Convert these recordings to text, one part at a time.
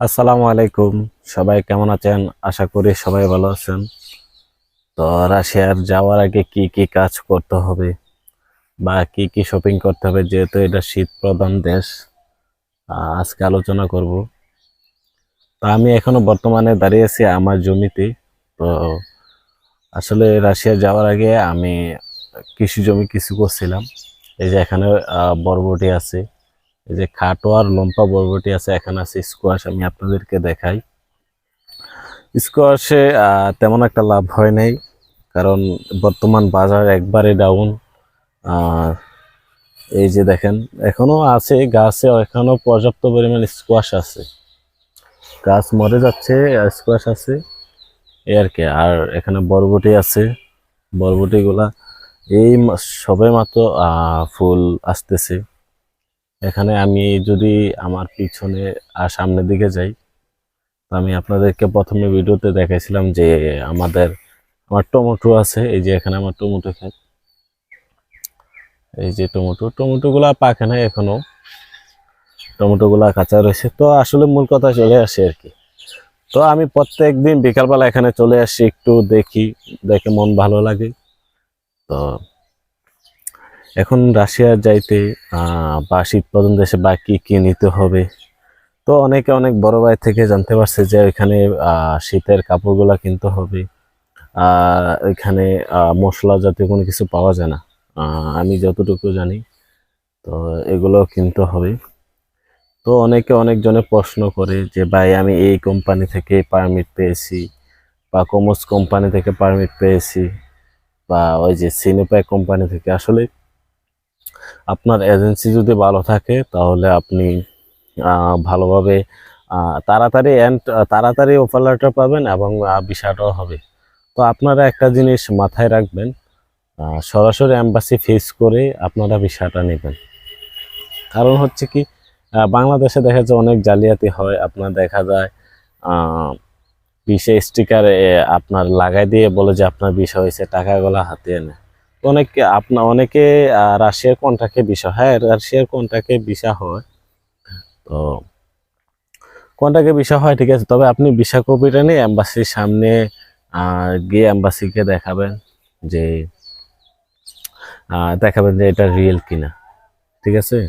আসসালামু আলাইকুম। সবাই কেমন আছেন? আশা করি সবাই ভালো আছেন। তো রাশিয়ার যাওয়ার আগে কি কি কাজ করতে হবে বা কি কি শপিং করতে হবে, যেহেতু এটা শীত প্রধান দেশ, আজকে আলোচনা করব। তো আমি এখনো বর্তমানে দাঁড়িয়ে আছি আমার জমিতে। তো আসলে রাশিয়া যাওয়ার আগে আমি কৃষি জমি কিছু করছিলাম। এই যে এখানে বরবটি আছে, এই যে খাটো আর লম্বা বরবটি আছে, এখানে আছে স্কোয়াশ। আমি আপনাদেরকে দেখাই। স্কোয়াশে তেমন একটা লাভ হয় নাই, কারণ বর্তমান বাজার একবারে ডাউন। আর এই যে দেখেন, এখনো আছে গাছে, এখনো পর্যাপ্ত পরিমাণ স্কোয়াশ আছে, গাছ মরে যাচ্ছে, স্কোয়াশ আছে এই আর কি। আর এখানে বরবটি আছে, বরবটিগুলা এই সবে মাত্র ফুল আসতেছে। এখানে আমি যদি আমার পিছনে আর সামনের দিকে যাই, তো আমি আপনাদেরকে প্রথমে ভিডিওতে দেখাইছিলাম যে আমার টমেটো আছে। এই যে এখানে আমার টমেটো ক্ষেত, এই যে টমেটো গুলা পাকে নাই এখনো, টমেটো গুলা কাঁচা রয়েছে। তো আসলে মূল কথা চলে আসে আর কি। তো আমি প্রত্যেক দিন বিকালবেলা এখানে চলে আসি, একটু দেখি, দেখে মন ভালো লাগে। তো এখন রাশিয়া যাইতে বা শীত প্রধান দেশে বা কি কি নিতে হবে, তো অনেকে অনেক বড় ভাই থেকে জানতে পারছে যে ওইখানে শীতের কাপড়গুলা কিনতে হবে। ওইখানে মশলা জাতীয় কোনো কিছু পাওয়া যায় না, আমি যতটুকু জানি। তো এগুলো কিনতে হবে। তো অনেকজনে প্রশ্ন করে যে ভাই, আমি এই কোম্পানি থেকে পারমিট পেয়েছি, বা কমোস কোম্পানি থেকে পারমিট পেয়েছি, বা ওই যে সিনোপ্যাক কোম্পানি থেকে। আসলে আপনার এজেন্সি যদি ভালো থাকে, তাহলে আপনি ভালোভাবে তাড়াতাড়ি অফার লেটার পাবেন, এবং ভিসাটাও হবে। তো আপনারা একটা জিনিস মাথায় রাখবেন, সরাসরি এম্বাসি ফেস করে আপনারা ভিসাটা নেবেন। কারণ হচ্ছে কি, বাংলাদেশে দেখা যায় অনেক জালিয়াতি হয়। আপনার দেখা যায় ভিসা স্টিকার আপনার লাগাই দিয়ে বলে যে আপনার ভিসা হয়েছে, টাকাগুলা হাতিয়ে নেয়। অনেকে রাশিয়ার কন্ট্রাক্টে ভিসা, হ্যাঁ রাশিয়ার কন্ট্রাক্টে ভিসা হয়। তো কন্ট্রাক্টে ভিসা হয়, ঠিক আছে, তবে আপনি ভিসা কপিটা নিয়ে এম্বাসির সামনে গিয়ে এম্বাসিকে দেখাবেন যে এটা রিয়েল কিনা, ঠিক আছে।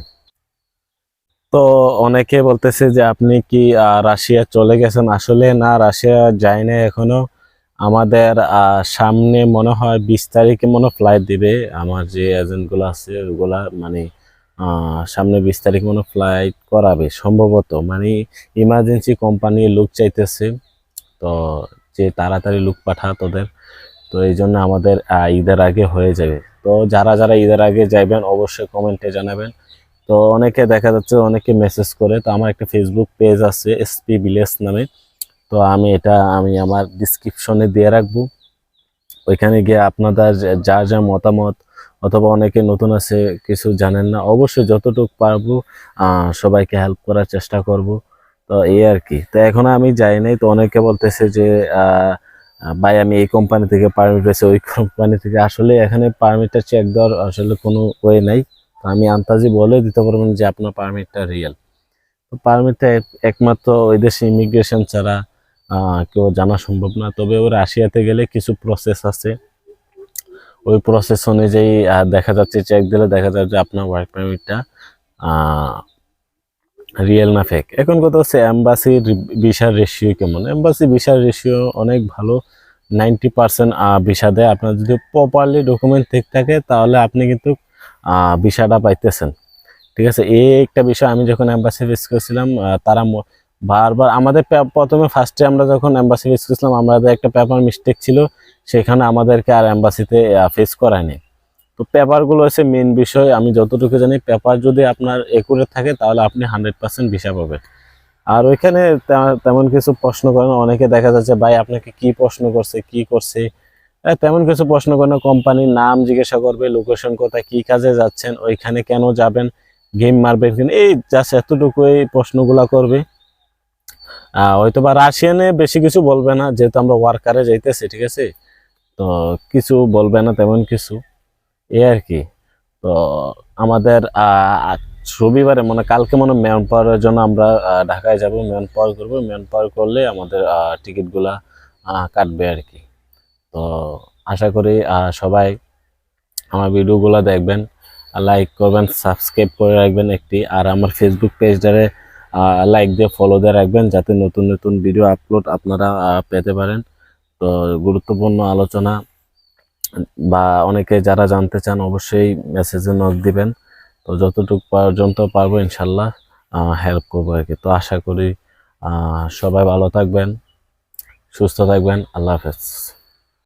তো অনেকে বলতেছে যে আপনি কি রাশিয়া চলে গেছেন। আসলে না, রাশিয়া যায় না এখনো। আমাদের সামনে মনে হয় 20 তারিখে ফ্লাইট দিবে। আমার যে এজেন্টগুলো আছে ওগুলা মানে সামনে 20 তারিখ ফ্লাইট করাবে সম্ভবত, মানে ইমার্জেন্সি কোম্পানি লোক চাইতেছে। তো যে তাড়াতাড়ি লোক পাঠা তোদের। তো এই জন্য আমাদের ঈদের আগে হয়ে যাবে। তো যারা যারা ঈদের আগে যাইবেন অবশ্যই কমেন্টে জানাবেন। তো অনেকে দেখা যাচ্ছে অনেকে মেসেজ করে। তো আমার একটা ফেসবুক পেজ আছে এসপি ভিলেজ নামে। তো আমি আমার ডিসক্রিপশনে দিয়ে রাখবো। ওইখানে গিয়ে আপনাদের যার যা মতামত, অথবা অনেকে নতুন আছে কিছু জানেন না, অবশ্যই যতটুকু পারবো সবাইকে হেল্প করার চেষ্টা করব। তো এই আর কি। তো এখন আমি যাই নাই। তো অনেকে বলতেছে যে ভাই, আমি এই কোম্পানি থেকে পারমিট পেয়েছি, ওই কোম্পানি থেকে। আসলে এখানে পারমিটটা চেক দেওয়ার আসলে কোনো ওয়ে নাই। আমি আন্তাজি বলে দিতে পারবেন যে আপনার পারমিটটা রিয়েল। তো পারমিটটা একমাত্র ওই দেশে ইমিগ্রেশন ছাড়া কেউ জানা সম্ভব না। তবে ওই রাশিয়াতে গেলে কিছু প্রসেস আছে, ওই প্রসেস অনুযায়ী দেখা যাচ্ছে, চেক দিলে দেখা যায় যে আপনার ওয়ার্ক পারমিটটা রিয়েল না ফেক। এখন কথা হচ্ছে এম্বাসির ভিসার রেশিও কেমন। এম্বাসি ভিসার রেশিও অনেক ভালো, 90% ভিসা দেয়। আপনার যদি প্রপারলি ডকুমেন্ট ঠিক থাকে, তাহলে আপনি কিন্তু ভিসাটা পাইতেছেন, ঠিক আছে। এই একটা বিষয়, আমি যখন এম্বাসি ফেস করেছিলাম, তারা বারবার আমাদের প্রথমে ফার্স্টে আমরা যখন এম্বাসি ফেস করেছিলাম, আমাদের একটা পেপার মিস্টেক ছিল, সেখানে আমাদেরকে আর এম্বাসিতে ফেস করায়নি। তো পেপারগুলো হচ্ছে মেন বিষয়। আমি যতটুকু জানি, পেপার যদি আপনার একুরেট থাকে, তাহলে আপনি 100% ভিসা পাবেন। আর ওইখানে তেমন কিছু প্রশ্ন করে না। অনেকে দেখা যাচ্ছে ভাই আপনাকে কি প্রশ্ন করছে, কি করছে, তেমন কিছু প্রশ্ন করে না। কোম্পানির নাম জিজ্ঞাসা করবে, লোকেশন কোথায়, কি কাজে যাচ্ছেন, ওইখানে কেন যাবেন, গেম মারবেন কিনা, এই জাস্ট এতটুকুই প্রশ্নগুলা করবে। হয়তো বা রাশিয়ানে বেশি কিছু বলবে না, যেহেতু আমরা ওয়ার্কারে যাইতেছি, ঠিক আছে। তো কিছু বলবে না তেমন কিছু, এই আর কি। তো আমাদের রবিবারে মানে কালকে মনে ম্যান পাওয়ারের জন্য আমরা ঢাকায় যাব, ম্যান পাওয়ার করবো, ম্যান পাওয়ার করলে আমাদের টিকিটগুলা কাটবে আর কি। তো আশা করি সবাই আমার ভিডিওগুলো দেখবেন, লাইক করবেন, সাবস্ক্রাইব করে রাখবেন একটি, আর আমার ফেসবুক পেজটারে লাইক দিয়ে ফলো দিয়ে রাখবেন যাতে নতুন নতুন ভিডিও আপলোড আপনারা পেতে পারেন। তো গুরুত্বপূর্ণ আলোচনা বা অনেকে যারা জানতে চান অবশ্যই মেসেজে নক দিবেন। তো যতটুকু পর্যন্ত পারবো ইনশাল্লাহ হেল্প করবো আর কি। তো আশা করি সবাই ভালো থাকবেন, সুস্থ থাকবেন। আল্লাহ হাফেজ।